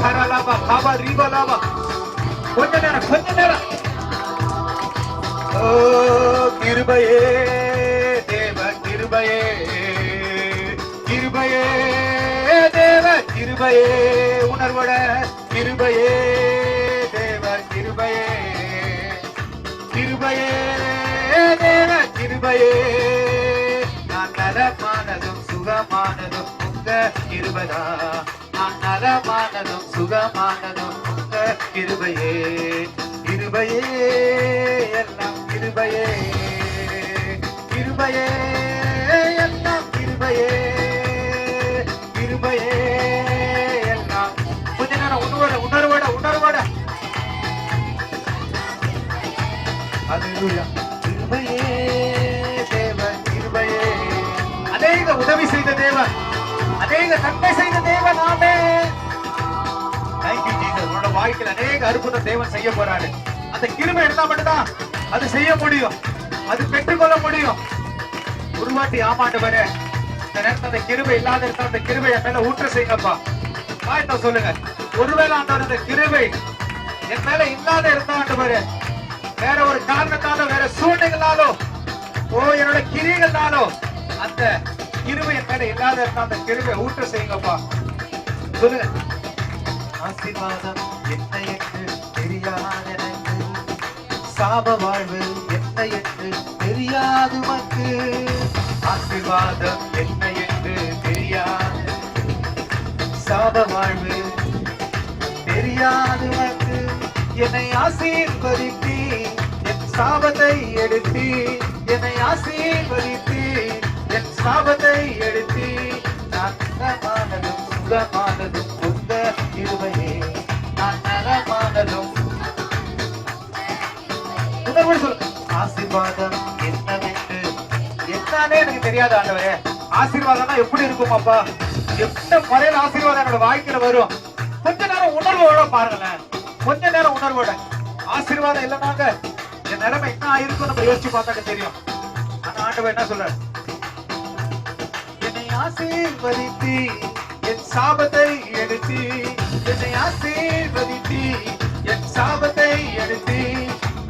கரலபா கபா ரிபலபா. கொஞ்ச நேரம். ஓ கிருபையே தேவ கிருபையே, கிருபையே தேவ கிருபையே, உணர்வோட கிருபையே தேவ கிருபையே, கிருபையே தேவ கிருபையே. நான் நலமானதும் சுகமானதும் உங்க கிருபைதா, நான் நலமானதும் சுகமானதும் உங்க கிருபையே, கிருபையே எல்லாம் கிருபையே, கிருபையே எல்லாம் கிருபையே, கிருபையே எல்லாம். கொஞ்ச நேரம் உணர்வோட அல்லேலூயா. கிருபையே தேவன் கிருபையே, அநேக உதவி செய்த தேவன், அநேக நன்மை செய்த தேவன். ஆமே தேங்க்யூ ஜீசஸ். உன்னோட வாழ்க்கையில் அநேக அற்புதம் தேவன் செய்ய போறாரு. அந்த கிருபை எடுத்தா மட்டும்தான் அது செய்ய முடியும், அது பெற்றுக்கொள்ள முடியும். உருவாட்டி ஆமாண்டவரே, இந்த நேரத்தில் அந்த கிருபை இல்லாத இருந்தா அந்த கிருபை என் மேல ஊற்ற செய்யுங்கப்பா. வாய்த்த சொல்லுங்க. ஒருவேளை ஆண்டவர் இந்த கிருபை என் மேல இல்லாத இருந்தா ஆண்டவரே, வேற ஒரு காரணத்தாலோ வேற சூழ்நிலைகளாலோ என்னோட கிரிகளாலோ அந்த கிருபை என் மேல இல்லாத இருந்தா அந்த கிருபை ஊற்ற செய்யுங்கப்பா. சொல்லுங்க. ஆசீர்வாதம் என்ன என்று தெரியாத எனக்கு, சாப வாழ்வு என்ன என்று தெரியாது மக்கு. ஆசீர்வாதம் என்ன என்று தெரியாது, சாப வாழ்வு தெரியாது மக்கு. என்னை ஆசீர்வதித்தி என் சாபத்தை எடுத்தி, என்னை ஆசீர்வதித்தி என் சாபத்தை எடுத்தி. நான் நலமானதும் சுகமானதும் உங்க கிருபையே, நான் நலமானதும். ஆசீர்வாதம் என்னவென்று என்னன்னே எனக்கு தெரியாத ஆண்டவரே. ஆசீர்வாதம்னா எப்படி இருக்கும் அப்பா, எந்த முறையில ஆசீர்வாதம் என்னோட வாழ்க்கையில வரும். கொஞ்ச நேரம் உணர்வோட பாருங்களேன், கொஞ்ச நேரம் உணர்வோட. ஆசீர்வாதம் இல்லைனாங்க என் நிலைமை என்ன ஆயிருக்கும் நம்ம யோசிச்சு பார்த்தாக்க தெரியும். ஆனா ஆண்டவர் என்ன சொல்ற, என்னை ஆசீர்வதித்தி என் சாபத்தை எடுத்தி, என்னை ஆசீர்வதித்தி என் சாபத்தை எடுத்தி.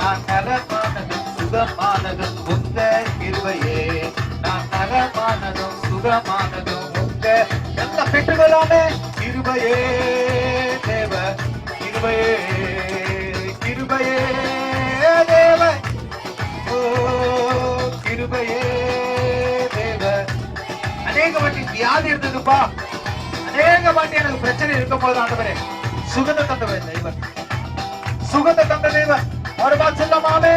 நான் நலமானதும் சுகமானதும் உங்க கிருபையே, நான் நலமானதும் சுகமானதும் உங்க. எல்லாம் பெற்றுக்கொள்ளாமே. கிருபையே தேவ கிருபையே, கிருபையே தேவ, ஓ கிருபையே தேவ. அநேக வாட்டி வியாதி இருந்ததுப்பா, அநேக வாட்டி எனக்கு பிரச்சனை இருக்கும் போது ஆண்டவரே சுகத்தை தந்தவர் தேவன், சுகத்தை தந்த தேவன். ஒரு பாத் சொல்லமாமே.